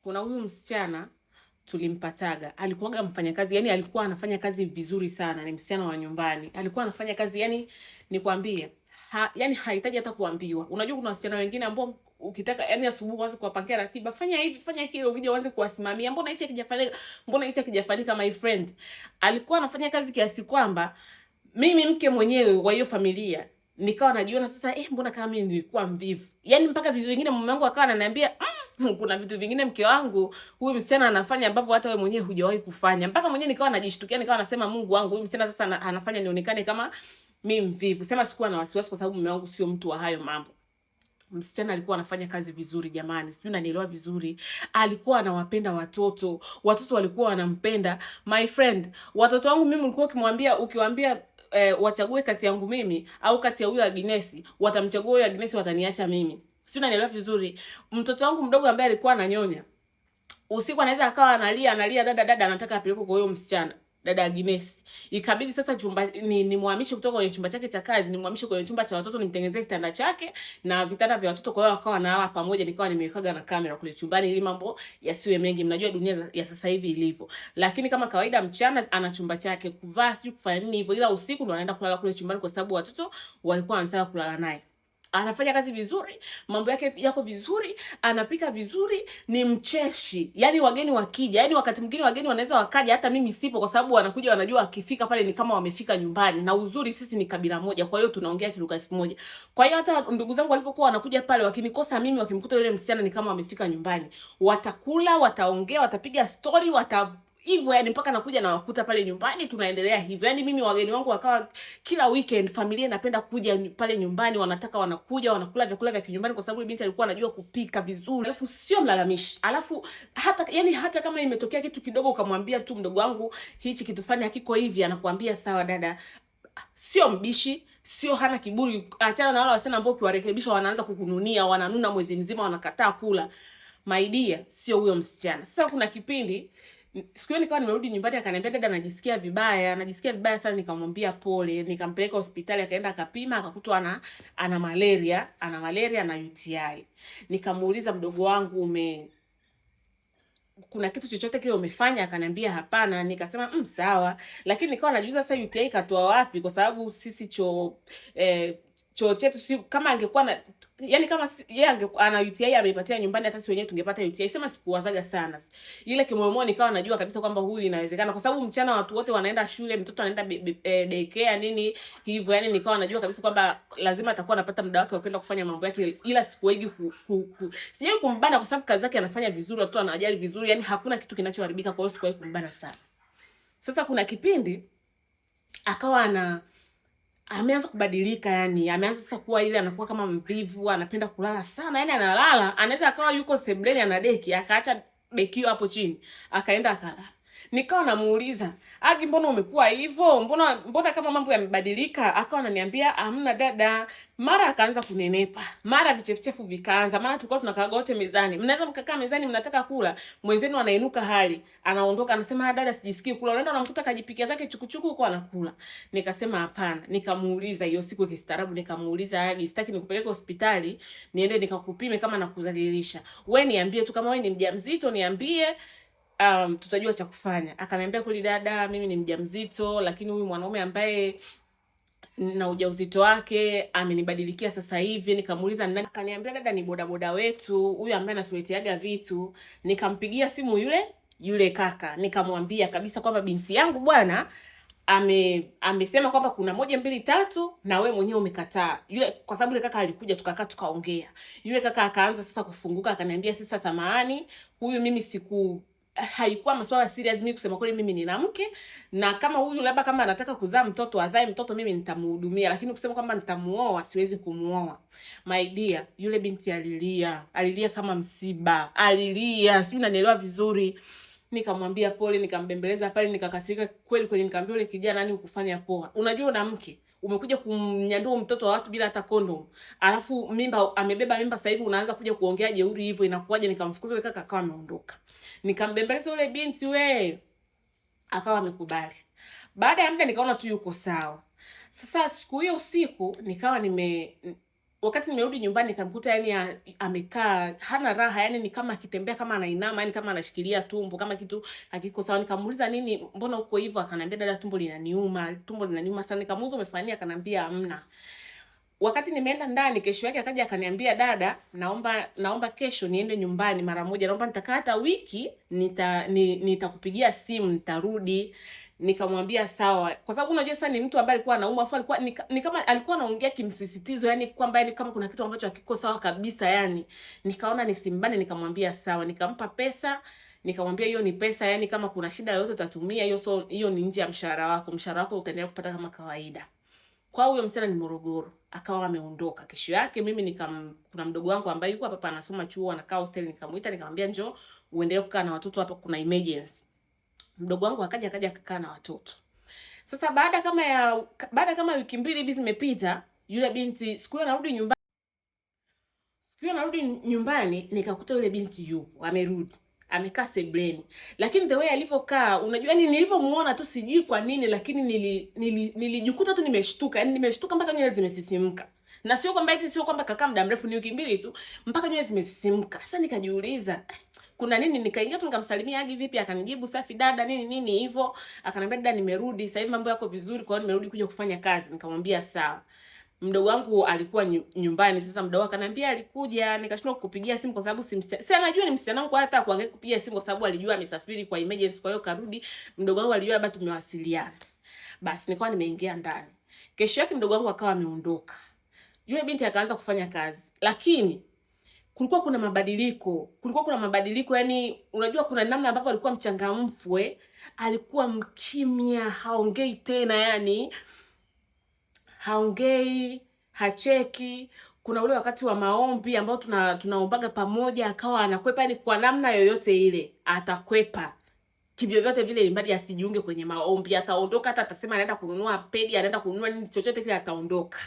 Kuna huyu msichana tulimpataga, alikuwaga mfanyakazi, yani alikuwa anafanya kazi vizuri sana, ni msichana wa nyumbani. Alikuwa anafanya kazi yani nikwambie, yani hahitaji hata kuambiwa. Unajua kuna wasichana wengine ambao ukitaka yani asubuhi uanze kuwapangia ratiba, fanya hivi, fanya kile, ukija uanze kuwasimamia, mbona hichi hakijafanyika, mbona hichi hakijafanyika. My friend alikuwa anafanya kazi kiasi kwamba mimi mke mwenyewe wa hiyo familia nikawa najiona sasa, mbona kama mimi nilikuwa mvivu. Yani mpaka vitu vingine mume wangu akawa ananiambia, kuna vitu vingine mke wangu huyu msichana anafanya ambavyo hata wewe mwenyewe hujawahi kufanya. Mpaka mwenyewe nikawa najishtukia, nikawa nasema Mungu wangu, huyu msichana sasa anafanya nionekane kama mimi mvivu. Sema sikuwa na wasiwasi kwa sababu mume wangu sio mtu wa hayo mambo. Msichana alikuwa anafanya kazi vizuri jamani, sijui unanielewa vizuri. Alikuwa anawapenda watoto, watoto walikuwa wanampenda. My friend, watoto wangu mimi nilikuwa ukiwaambia wachague kati yangu mimi au kati ya huyo Agnes, watamchagua huyo Agnes, wataniacha mimi. Sijui unanielewa vizuri. Mtoto wangu mdogo ambaye alikuwa ananyonya, usiku anaweza akawa analia, dada anataka apelekwe kwa huyo msichana, dada Agnes. Ikabidi sasa nimhamishe kutoka kwenye chumba chake cha kazi, nimhamishe kwenye chumba cha watoto, nimtengenezee kitanda chake na vitanda vya watoto. Kwa hiyo akawa analala pamoja, nikawa nimewekaga na kamera kule chumbani ili mambo yasiwe mengi. Mnajua dunia ya sasa hivi ilivyo. Lakini kama kawaida mchana ana chumba chake, kuvaa sijui kufanya nini hivyo, ila usiku ndo anaenda kulala kule chumbani kwa sababu watoto walikuwa wanataka kulala naye. Anafanya kazi vizuri, mambo yake yako vizuri, anapika vizuri, ni mcheshi. Yani wageni wakija, yani wakati mwingine wageni wanaweza wakaja hata mimi sipo, kwa sababu wanakuja wanajua akifika pale ni kama wamefika nyumbani. Na uzuri sisi ni kabila moja, kwa hiyo tunaongea kilugha kimoja. Kwa hiyo hata ndugu zangu walipokuwa wanakuja pale, wakinikosa mimi, wakimkuta yule msichana ni kama wamefika nyumbani. Watakula, wataongea, watapiga story, hivyo yani mpaka nakuja na wakuta pale nyumbani tunaendelea hivyo. Yani mimi wageni wangu wakawa kila weekend, familia inapenda kuja pale nyumbani, wanakuja wanakula vyakula vya kinyumbani kwa sababu binti alikuwa anajua kupika vizuri. Alafu sio mlalamishi. Alafu hata kama imetokea kitu kidogo ukamwambia tu mdogo wangu hichi kitu fani hakiko hivi, anakuambia sawa dada. Sio mbishi, sio hana kiburi. Achana na wale wasichana ambao ukiwarekebisha wanaanza kukununia, wananuna mwezi mzima, wanakataa kula. My dear, sio huyo msichana. Sasa kuna kipindi siku hiyo nikawa nimerudi nyumbani, akaniambia dada, najisikia vibaya sana. Nikamwambia pole, nikampeleka hospitali, akaenda akapima, akakutwa ana malaria na UTI. Nikamuuliza mdogo wangu, kuna kitu chochote kile umefanya? Akaniambia hapana. Nikasema sawa, lakini nikawa najiuliza sasa UTI katoa wapi, kwa sababu sisi choo chetu si kama angekuwa na yani kama yeye ana UTI ameipatia nyumbani, hata si wenyewe tungepata UTI. Sema sikuwazaga sana ile kimoyomoyo, nikawa najua kabisa kwamba huyu inawezekana, kwa sababu mchana watu wote wanaenda shule, mtoto anaenda daycare nini hivyo. Yani nikawa najua kabisa kwamba lazima atakuwa anapata muda wake wa kwenda kufanya mambo yake, ila sikuwaigi sijui kumbana, kwa sababu kazi yake anafanya vizuri, watu wanajali vizuri, yani hakuna kitu kinachoharibika. Kwa hiyo sikuwaigi kumbana sana. Sasa kuna kipindi akawa ameanza kubadilika, yani ameanza sasa kuwa ile anakuwa kama mvivu, anapenda kulala sana. Yani analala, anaweza akawa yuko sebleni anadeki, akaacha dekio hapo chini, akaenda akalala. Nikawa namuuliza, "Agi, mbona umekuwa hivyo? Mbona kama mambo yamebadilika?" Akawa ananiambia, "Hamna dada." Mara akaanza kunenepa, mara vichefuchefu vikaanza. Maana tulikuwa tunakaa wote mezani. Mnaweza mkakaa mezani mnataka kula, mwenzenu anainuka hali, anaondoka, anasema, "Dada, sijisikii kula." Unaenda unamkuta kajipikia zake chukuchuku huko anakula. Nikasema hapana. Nikamuuliza hiyo siku kistaarabu, nikamuuliza, "Agi, sitaki nikupeleke hospitali, niende nikakupime kama nakuzalilisha. Wewe niambie tu kama wewe ni mjamzito, niambie tutajua cha kufanya." Akaniambia, "Kweli dada, mimi ni mjamzito, lakini huyu mwanaume ambaye na ujauzito wake amenibadilikia sasa hivi." Nikamuuliza nani? Akaniambia, "Dada, ni bodaboda wetu huyu ambaye anatuleteaga vitu." Nikampigia simu yule kaka, nikamwambia kabisa kwamba binti yangu bwana amesema kwamba kuna 1 2 3 na wewe mwenyewe umekataa. Kwa sababu yule kaka alikuja, tukakaa tukaongea. Yule kaka akaanza sasa kufunguka, akaniambia, "Sasa samahani, huyu mimi haikuwa masuala serious mimi kusema kweli, mimi nina mke, na kama huyu labda kama anataka kuzaa mtoto azae mtoto, mimi nitamhudumia, lakini kusema kwamba nitamuoa siwezi kumuoa." My dear, yule binti alilia kama msiba, sijui unanielewa vizuri. Nikamwambia pole, nikambembeleza pale, nikakasirika kweli kweli. Nikamwambia yule kijana, nani ukufanya poa? Unajua una mke, umekuja kumnyandua mtoto wa watu bila hata condom, alafu amebeba mimba sasa hivi unaanza kuja kuongea jeuri hivyo, inakuwaje? Nikamfukuza yule kaka, akawa ameondoka. Nikambembeleza yule binti, akawa amekubali. Baada ya muda nikaona tu yuko sawa. Sasa siku hiyo usiku nikawa wakati nimerudi nyumbani nikamkuta yani amekaa hana raha, yani ni kama akitembea kama anainama, yani kama anashikilia tumbo, kama kitu hakiko sawa. Nikamuuliza nini, mbona uko hivyo? Akaniambia dada, tumbo linaniuma sana. Nikamuuliza umefanya nini? Akaniambia hamna. Wakati nimeenda ndani, kesho yake akaja akaniambia, dada, naomba kesho niende nyumbani mara moja, naomba nitakaa hata wiki, nitakupigia simu nitarudi. Nikamwambia sawa, kwa sababu unajua sasa ni mtu ambaye alikuwa anaumwa, afu alikuwa ni kama alikuwa anaongea kimsisitizo, yani kwamba yani kama kuna kitu ambacho hakiko sawa kabisa yani. Nikaona nisimbane, nikamwambia sawa, nikampa pesa, nikamwambia hiyo ni pesa, yani kama kuna shida yoyote utatumia hiyo, so hiyo ni nje ya mshahara wako utaendelea kupata kama kawaida. Kwa huyo msichana ni Morogoro, akawa ameondoka. Kesho yake mimi kuna mdogo wangu ambaye yuko hapa anasoma chuo, anakaa hostel, nikamuita nikamwambia njoo uendelee kukaa na watoto hapa, kuna emergency. Mdogo wangu akaja akakaa na watoto. Sasa baada kama wiki mbili hivi zimepita, yule binti siku hiyo narudi nyumbani nikakuta yule binti yupo amerudi, amekaa sebleni. Lakini the way alivyokaa, unajua yani nilivyomuona tu sijui kwa nini, lakini nilijikuta tu nimeshtuka. Yani nimeshtuka mpaka nywele zimesisimka. Na sio kwamba kakaa muda mrefu, ni wiki mbili tu mpaka nywele zimesisimka. Sasa nikajiuliza kuna nini? Nikaingia tu nikamsalimia, Agi vipi? Akanijibu safi dada, nini hivyo. Akaniambia dada, nimerudi sasa hivi, mambo yako vizuri, kwa hiyo nimerudi kuja kufanya kazi. Nikamwambia sawa. Mdogo wangu alikuwa nyumbani. Sasa mdogo akaniambia alikuja, nikashindwa kukupigia simu kwa sababu si anajua ni msichana wangu, hata kuangalia kupigia simu kwa sababu alijua amesafiri kwa emergency, kwa hiyo karudi. Mdogo wangu alijua labda tumewasiliana. Basi nilikuwa nimeingia ndani. Kesho yake mdogo wangu akawa ameondoka. Yule binti akaanza kufanya kazi. Lakini kulikuwa kuna mabadiliko, yani unajua kuna namna ambapo alikuwa mchangamfu, alikuwa mkimya, haongei tena, yani haongei, hacheki. Kuna ule wakati wa maombi ambao tunaombaga pamoja, akawa anakwepa, yani kwa namna yoyote ile atakwepa kivyo vyote vile, imbadi asijiunge kwenye maombi, ataondoka. Hata atasema anaenda kununua pedi, anaenda kununua nini, chochote kile ataondoka.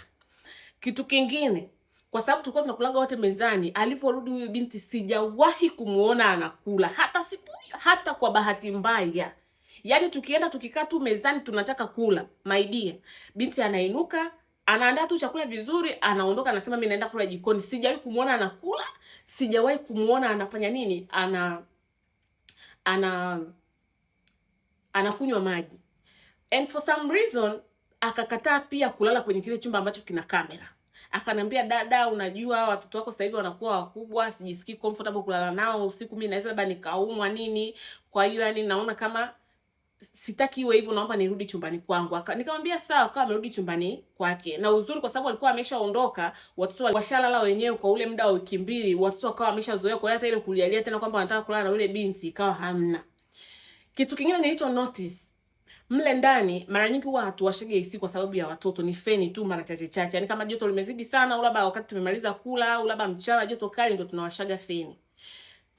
Kitu kingine, kwa sababu tulikuwa tunakulaga wote mezani, alivyorudi huyu binti sijawahi kumuona anakula hata siku hiyo, hata kwa bahati mbaya. Yani tukikaa tu mezani tunataka kula, my dear, binti anainuka, anaandaa tu chakula vizuri, anaondoka, anasema mimi naenda kula jikoni. Sijawahi kumuona anakula, sijawahi kumuona anafanya nini, anakunywa maji. And for some reason akakataa pia kulala kwenye kile chumba ambacho kina kamera. Akaniambia dada, unajua watoto wako sasa hivi wanakuwa wakubwa, sijisikii comfortable kulala nao usiku, mimi naweza labda nikaumwa nini, kwa hiyo yani naona kama sitaki iwe hivyo, naomba nirudi chumbani kwangu. Nikamwambia sawa. Akawa amerudi chumbani kwake, na uzuri kwa sababu alikuwa ameshaondoka, watoto washalala wenyewe kwa ule muda wa wiki mbili, watoto wakawa wameshazoea, kwa hiyo hata ile kulialia tena kwamba wanataka kulala na yule binti ikawa hamna. Kitu kingine nilicho notice mle ndani, mara nyingi huwa hatuwashage AC kwa sababu ya watoto, ni feni tu mara chache. Yani kama joto limezidi sana, au labda wakati tumemaliza kula, au labda mchana joto kali, ndio tunawashaga feni.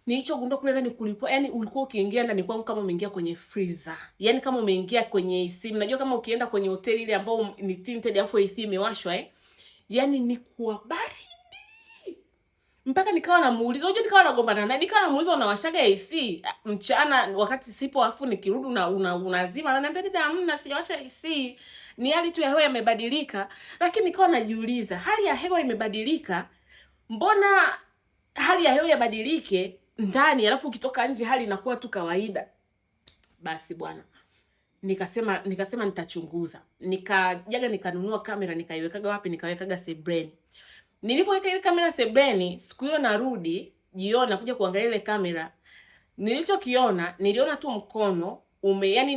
Nilichogundua kule ndani kulikuwa, yani ulikuwa ukiingia ndani kwangu kama umeingia kwenye freezer. Yani kama umeingia kwenye AC. Unajua kama ukienda kwenye hoteli ile ambao ni tinted afu AC imewashwa yani ni kwa baridi. Mpaka nikawa namuuliza, unajua nikawa nagombana naye, nikawa namuuliza unawashaga AC mchana wakati sipo, afu nikirudi unazima? Ananiambia dada, hamna, sijawasha AC. Ni hali tu ya hewa imebadilika. Lakini nikawa najiuliza, hali ya hewa imebadilika, mbona hali ya hewa yabadilike ndani alafu ukitoka nje hali inakuwa tu kawaida? Basi bwana, nikasema nitachunguza. Nikajaga nikanunua kamera, nikaiwekaga wapi? Nikawekaga sebreni. Nilipoweka ile kamera sebreni, siku hiyo narudi jioni nakuja kuangalia ile kamera. Nilichokiona, niliona tu mkono yani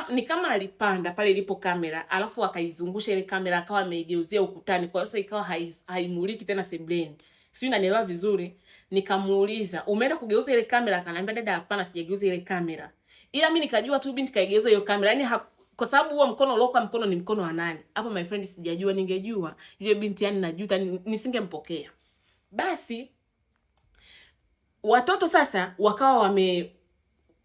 ni kama alipanda pale ilipo kamera, alafu akaizungusha ile kamera, akawa ameigeuzia ukutani, kwa hiyo ikawa haimuliki tena sebreni. Sio, unanielewa vizuri? Nikamuuliza, umeenda kugeuza ile kamera? Akaniambia dada, hapana, sijageuza ile kamera. Ila mimi nikajua tu binti kaigeuza hiyo kamera. Yani kwa sababu huo mkono uliokuwa mkono ni mkono wa nani? Hapo my friend sijajua. Ningejua ile binti, yani najuta nisingempokea. Basi watoto sasa wakawa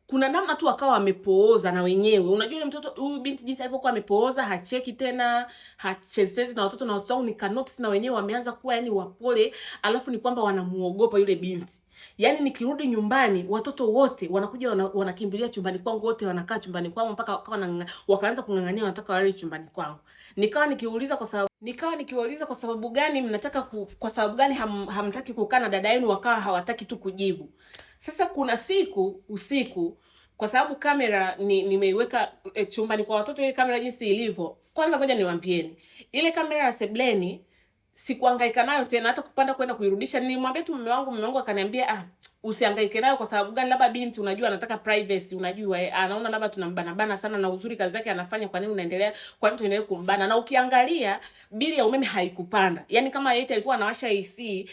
kuna namna tu wakawa wamepooza na wenyewe. Unajua yule mtoto, huyu binti jinsi alivyokuwa amepooza, hacheki tena, hachezezi na watoto, na watoto wangu nikanotice na wenyewe wameanza kuwa yani wapole, alafu ni kwamba wanamuogopa yule binti. Yani nikirudi nyumbani watoto wote wanakuja wanakimbilia chumbani kwangu, wote wanakaa chumbani kwangu mpaka wakaanza kungangania wanataka wale chumbani kwangu. Nikawa nikiuliza kwa sababu Nikawa nikiwauliza kwa sababu gani mnataka kwa sababu gani hamtaki kukaa na dada yenu, wakawa hawataki tu kujibu. Sasa kuna siku usiku, kwa sababu kamera nimeiweka chumbani kwa watoto, ile kamera jinsi ilivyo. Kwanza ngoja niwaambieni, ile kamera ya sebleni sikuhangaika nayo tena, hata kupanda kwenda kuirudisha. Nilimwambia tu mume wangu akaniambia, usihangaike nayo. Kwa sababu gani? Labda binti, unajua anataka privacy, unajua anaona labda tunambana bana sana, na uzuri kazi yake anafanya, kwa nini unaendelea, kwa nini tuendelee kumbana? Na ukiangalia bili ya umeme haikupanda. Yaani kama yeye alikuwa anawasha AC,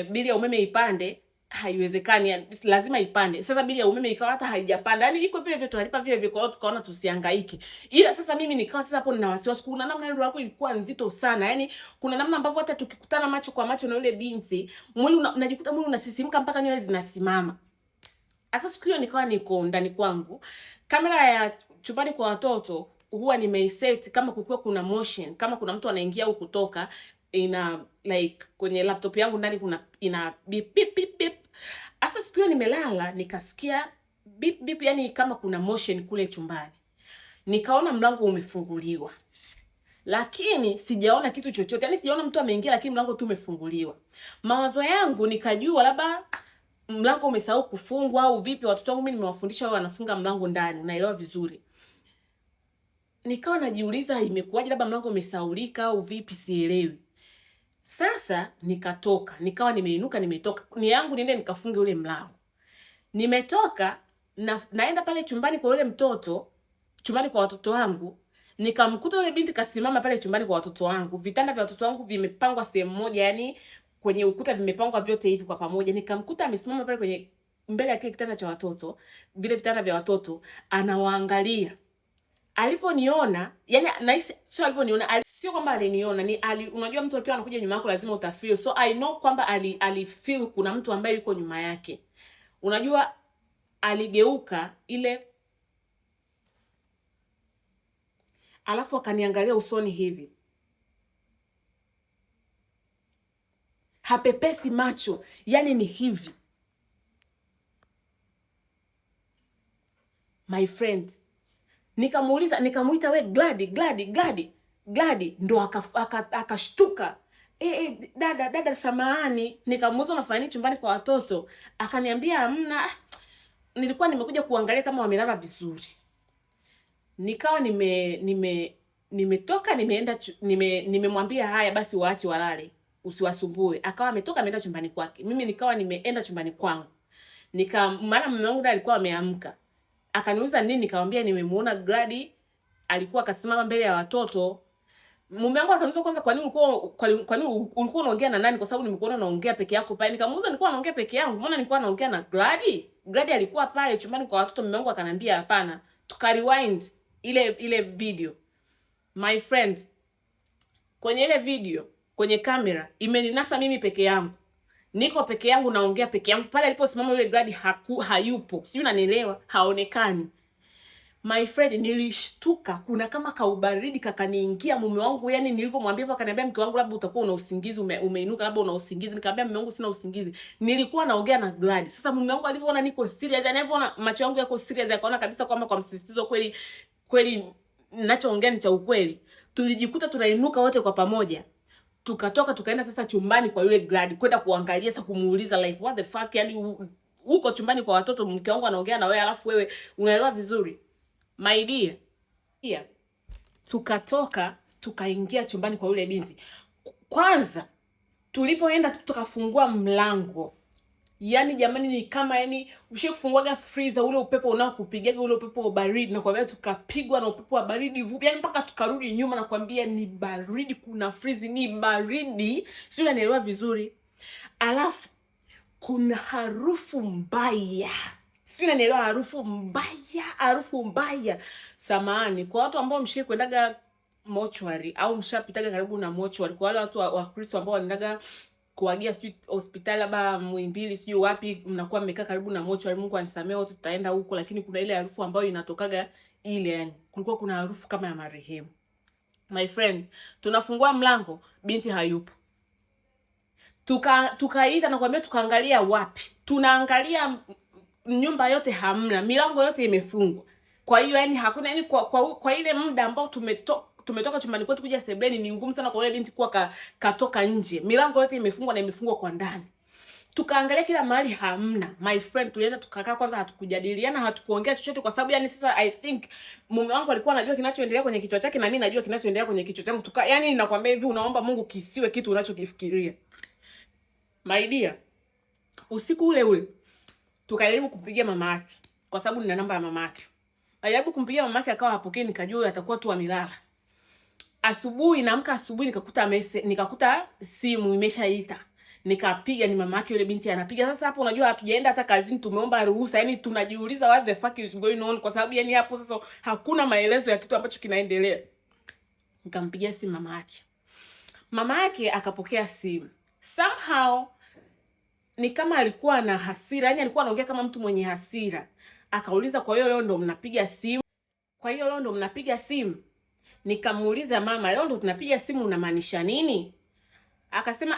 bili ya umeme ipande, haiwezekani, lazima ipande. Sasa bili ya umeme ikawa hata haijapanda, yani iko vile vile, tunalipa vile vile. Kwa hiyo tukaona tusihangaike. Ila sasa mimi nikawa sasa hapo nina wasiwasi, kuna namna ile yako ilikuwa nzito sana, yani kuna namna ambavyo hata tukikutana macho kwa macho na yule binti, mwili unajikuta mwili unasisimka mpaka nywele zinasimama. Sasa siku hiyo nikawa niko ndani kwangu, kamera ya chumbani kwa watoto huwa nimeiset kama kukiwa kuna motion, kama kuna mtu anaingia au kutoka, ina like kwenye laptop yangu ndani kuna ina beep beep beep beep. Sasa siku hiyo nimelala nikasikia beep beep, yani kama kuna motion kule chumbani. Nikaona mlango umefunguliwa, lakini sijaona kitu chochote, yani sijaona mtu ameingia, lakini mlango tu umefunguliwa. Mawazo yangu nikajua labda mlango umesahau kufungwa au vipi. Watoto wangu mimi nimewafundisha wao wanafunga mlango ndani, unaelewa vizuri. Nikawa najiuliza imekuwaje, labda mlango umesaulika au vipi, sielewi. Sasa nikatoka, nikawa nimeinuka, nimetoka ni yangu niende nikafunge ule mlango. Nimetoka naenda pale chumbani kwa ule mtoto, chumbani kwa watoto wangu, nikamkuta ule binti kasimama pale chumbani kwa watoto wangu. Vitanda vya watoto wangu vimepangwa sehemu moja, yani kwenye ukuta vimepangwa vyote hivi kwa pamoja. Nikamkuta amesimama pale kwenye mbele ya kile kitanda cha watoto, vile vitanda vya watoto, anawaangalia. Alivyoniona, yani nice, sio alivyoniona, sio kwamba aliniona, unajua mtu akiwa anakuja nyuma yako lazima utafeel. So I know kwamba alifeel kuna mtu ambaye yuko nyuma yake. Unajua aligeuka ile, alafu akaniangalia usoni hivi, hapepesi macho, yani ni hivi. My friend, nikamuuliza, nikamuita, we Gladi, ndo akashtuka. Dada samahani. Nikamuuliza unafanya nini chumbani kwa watoto? Akaniambia hamna, nilikuwa nimekuja kuangalia kama wamelala vizuri. Nikawa nimetoka nimeenda nimemwambia haya basi waache walale, usiwasumbue. Akawa ametoka ameenda chumbani kwake. Mimi nikawa nimeenda chumbani kwangu. Maana mume wangu alikuwa ameamka. Akaniuliza nini, nikamwambia nimemuona Gladi alikuwa akasimama mbele ya watoto. Mume wangu akaniuliza kwanza, kwa nini ulikuwa unaongea na nani? Kwa sababu nimekuona unaongea peke yako pale. Nikamuuliza nilikuwa naongea peke yangu, mbona nilikuwa naongea na Gladi? Gladi alikuwa pale chumbani kwa watoto. Mume wangu akanambia hapana. Tukarewind ile video. My friend, kwenye ile video, kwenye kamera imeninasa mimi peke yangu. Niko peke yangu naongea peke yangu. Pale aliposimama yule Gladi hayupo. Sijui unanielewa, haonekani. My friend, nilishtuka, kuna kama kaubaridi kakaniingia. Mume wangu, yani nilivyomwambia hivyo akaniambia mke wangu labda utakuwa una usingizi, umeinuka labda una usingizi. Nikamwambia mume wangu sina usingizi, nilikuwa naongea na Gladi. Sasa mume wangu alivyoona niko serious, anavyoona macho yangu yako serious, akaona kabisa kwamba kwa msisitizo kweli ninachoongea ni cha ukweli. Tulijikuta tunainuka wote kwa pamoja. Tukatoka tukaenda sasa chumbani kwa yule Gladi kwenda kuangalia, sasa kumuuliza like what the fuck, yani uko chumbani kwa watoto, mke wangu anaongea na wewe, alafu wewe unaelewa vizuri. My dear, tukatoka tukaingia chumbani kwa yule binti. Kwanza tulipoenda tukafungua mlango, yani jamani ni kama yani ushakufunguaga freezer, ule upepo unaokupigaga ule upepo wa baridi, na kwambia tukapigwa na upepo wa baridi vupi, yani mpaka tukarudi nyuma, na kwambia ni baridi, kuna freeze, ni baridi, sio unaelewa vizuri. Alafu kuna harufu mbaya, sio unanielewa, harufu mbaya. Samahani kwa watu ambao mshike kwendaga mortuary au mshapitaga karibu na mortuary, kwa wale watu wa Kristo ambao wanaendaga kuagia sijui hospitali labda Muhimbili sijui wapi, mnakuwa mmekaa karibu na mortuary. Mungu anisamee wote tutaenda huko, lakini kuna ile harufu ambayo inatokaga ile, yani kulikuwa kuna harufu kama ya marehemu. My friend, tunafungua mlango, binti hayupo. Tukaita na kwambia tukaangalia wapi, tunaangalia nyumba yote hamna, milango yote imefungwa. Kwa hiyo yani hakuna, yani kwa ile muda ambao tumetoka chumbani kwetu kuja sebuleni, ni ngumu sana kwa yule binti kuwa katoka nje. Milango yote imefungwa na imefungwa kwa ndani. Tukaangalia kila mahali, hamna. My friend, tulienda tukakaa kwanza, hatukujadiliana, hatukuongea chochote kwa sababu yani sasa I think mume wangu alikuwa anajua kinachoendelea kwenye kichwa chake na mimi najua kinachoendelea kwenye kichwa changu. Yani ninakwambia hivi, unaomba Mungu kisiwe kitu unachokifikiria. My dear, usiku ule ule tukajaribu kumpigia mama yake kwa sababu nina namba ya mama yake. Alijaribu kumpigia mama yake akawa hapokei, nikajua huyo atakuwa tu amelala. Asubuhi naamka asubuhi nikakuta simu imeshaita. Nikapiga, ni mama yake yule binti anapiga. Sasa hapo unajua hatujaenda hata kazini, tumeomba ruhusa. Yani tunajiuliza what the fuck is going on, kwa sababu yani hapo sasa hakuna maelezo ya kitu ambacho kinaendelea. Nikampigia simu mama yake. Mama yake akapokea simu. Somehow ni kama alikuwa na hasira, yani alikuwa anaongea kama mtu mwenye hasira. Akauliza, kwa hiyo leo ndo mnapiga simu? Kwa hiyo leo ndo mnapiga simu? Nikamuuliza, mama, leo ndo tunapiga simu, unamaanisha nini? Akasema,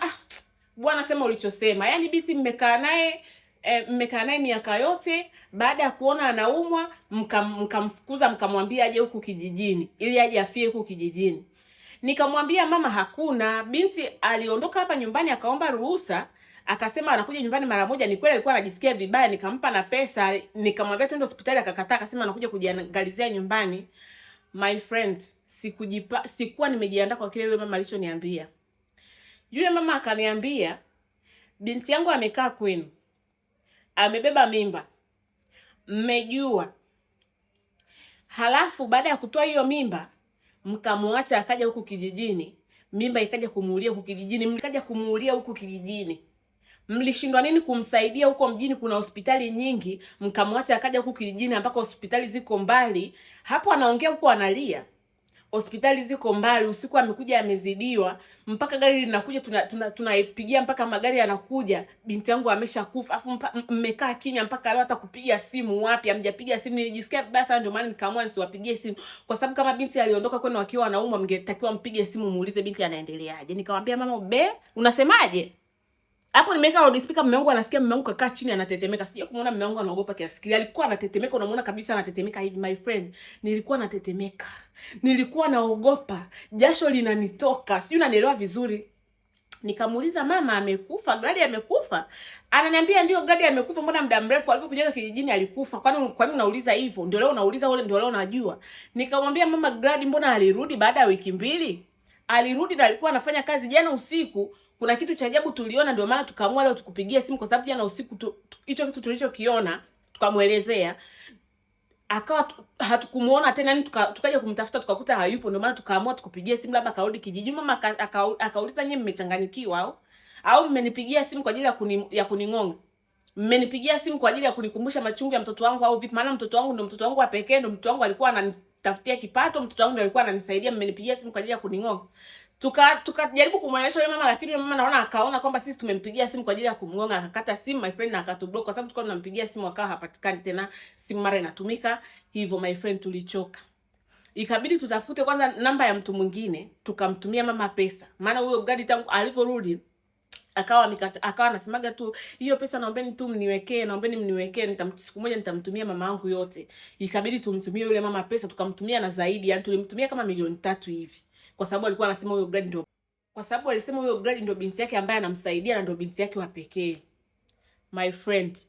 bwana sema ulichosema. Yani binti mmekaa naye miaka yote, baada ya kuona anaumwa mkamfukuza mkamwambia aje huku kijijini ili aje afie huku kijijini. Nikamwambia mama, hakuna. Binti aliondoka hapa nyumbani akaomba ruhusa, akasema anakuja nyumbani mara moja. Ni kweli alikuwa anajisikia vibaya, nikampa na pesa, nikamwambia twende hospitali, akakataa, akasema anakuja kujiangalizia nyumbani. My friend, sikuwa nimejiandaa kwa kile yule mama alichoniambia. Yule mama akaniambia, binti yangu amekaa kwenu, amebeba mimba, mmejua. Halafu baada ya kutoa hiyo mimba mkamwacha akaja huku kijijini, mimba ikaja kumuulia huku kijijini, mlikaja kumuulia huku kijijini. Mlishindwa nini kumsaidia huko mjini? Kuna hospitali nyingi, mkamwacha akaja huku kijijini ambako hospitali ziko mbali. Hapo anaongea huko analia. Hospitali ziko mbali, usiku amekuja amezidiwa, mpaka gari linakuja tunaipigia mpaka magari yanakuja, binti yangu ameshakufa. Afu mmekaa kimya mpaka leo, hata kupiga simu wapi? Hamjapiga simu. Nilijisikia basi, ndio maana nikaamua nisiwapigie simu, kwa sababu kama binti aliondoka kwenu wakiwa wanaumwa, mngetakiwa mpige simu muulize binti anaendeleaje. Nikamwambia mama, unasemaje? Hapo nimeweka loudspeaker, mume wangu anasikia. Mume wangu kakaa chini anatetemeka. Sija kumuona mume wangu anaogopa kiasi kile. Alikuwa anatetemeka, unamuona kabisa anatetemeka hivi. My friend, nilikuwa natetemeka. Nilikuwa naogopa. Jasho linanitoka. Sijui unanielewa vizuri. Nikamuuliza, mama amekufa? Gladi amekufa? Ananiambia ndio, Gladi amekufa. Mbona muda mrefu alipokuja kijijini alikufa? Kwa nini unauliza hivyo? Ndio leo unauliza wewe, ndio leo unajua. Nikamwambia mama, Gladi mbona alirudi baada ya wiki 2? Alirudi na alikuwa anafanya kazi. Jana usiku kuna kitu cha ajabu tuliona, ndio maana tukaamua leo tukupigie simu, kwa sababu jana usiku hicho kitu tulichokiona tukamuelezea, akawa hatukumuona tena. Ni tukaja kumtafuta tukakuta hayupo, ndio maana tukaamua tukupigie simu, labda kaudi kijiji. Mama akauliza, nyinyi mmechanganyikiwa au mmenipigia simu kwa ajili ya kuningonga? Mmenipigia simu kwa ajili ya kunikumbusha machungu ya mtoto wangu au vipi? Maana mtoto wangu ndio mtoto wangu wa pekee, ndio mtoto wangu alikuwa ananitafutia kipato, mtoto wangu ndio alikuwa ananisaidia. Mmenipigia simu kwa ajili ya kuningonga? Tukajaribu kumwelewesha yule mama, lakini yule mama akaona kwamba sisi tumempigia simu kwa ajili ya kumngonga, akakata simu my friend, na akatublock, kwa sababu tulikuwa tunampigia simu akawa hapatikani tena, simu mara inatumika hivyo. My friend, tulichoka, ikabidi tutafute kwanza namba ya mtu mwingine, tukamtumia mama pesa. Maana huyo Gladi tangu alivyorudi akawa anasemaga tu, hiyo pesa naombeni tu mniwekee, naombeni mniwekee, siku moja nitamtumia mama yangu yote. Ikabidi tumtumie yule mama pesa, tukamtumia na zaidi, yani tulimtumia kama 3 hivi, kwa sababu alikuwa anasema huyo Gladi ndio, kwa sababu alisema huyo Gladi ndio binti yake ambaye anamsaidia na ndio binti yake wa pekee. My friend,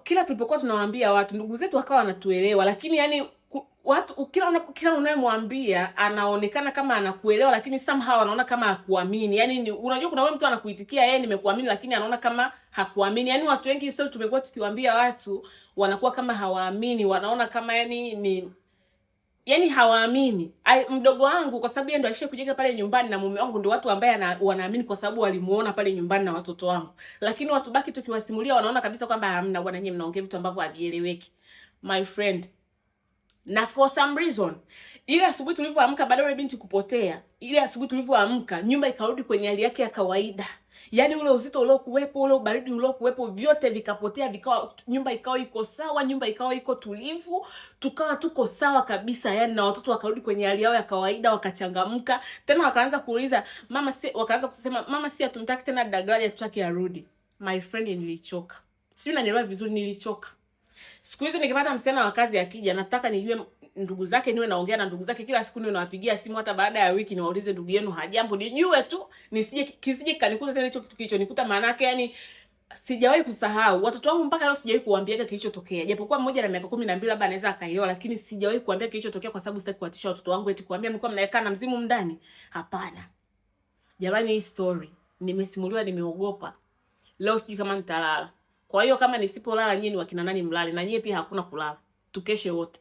kila tulipokuwa tunawaambia watu, ndugu zetu wakawa wanatuelewa, lakini yani watu kila unayemwambia anaonekana kama anakuelewa, lakini somehow anaona kama hakuamini. Yani unajua kuna wewe mtu anakuitikia yeye nimekuamini, lakini anaona kama hakuamini. Yani watu wengi sio, tumekuwa tukiwaambia watu wanakuwa kama hawaamini, wanaona kama yani hawaamini. Mdogo wangu kwa sababu yeye ndo alishakujenga pale nyumbani, na mume wangu ndio watu ambaye wanaamini kwa sababu walimuona pale nyumbani na watoto wangu. Lakini watu baki tukiwasimulia wanaona kabisa kwamba hamna bwana, nyinyi mnaongea vitu ambavyo havieleweki. My friend, na for some reason ile asubuhi tulivyoamka baada ya binti kupotea, ile asubuhi tulivyoamka nyumba ikarudi kwenye hali yake ya kawaida. Yaani ule uzito uliokuwepo, ule baridi uliokuwepo, vyote vikapotea, nyumba ikawa iko sawa, nyumba ikawa iko tulivu, tukawa tuko sawa kabisa. Yani na watoto wakarudi kwenye hali yao ya kawaida, wakachangamka. Tena wakaanza kuuliza mama, wakaanza kusema mama, si hatumtaki tena Gladi, tutaki arudi. My friend, nilichoka. Sio, unanielewa vizuri, nilichoka. Siku hizi nikipata msichana wa kazi akija, nataka nijue ndugu zake, niwe naongea na ndugu zake kila siku, niwe nawapigia simu hata baada ya wiki niwaulize ndugu yenu hajambo, nijue tu kisije kanikuta tena hicho kitu kilichonikuta. Maana yake yani sijawahi kusahau watoto wangu mpaka leo, sijawahi kuambiaga kilichotokea, japokuwa mmoja na miaka 12 labda anaweza akaelewa, lakini sijawahi kuambia kilichotokea kwa sababu sitaki kuwatisha watoto wangu eti kuambia mlikuwa mnaekaa na mzimu ndani. Hapana jamani, hii story nimesimuliwa, nimeogopa. Leo sijui kama nitalala. Kwa hiyo kama nisipolala, nyinyi ni wakina nani mlale, na nyinyi pia hakuna kulala. Tukeshe wote.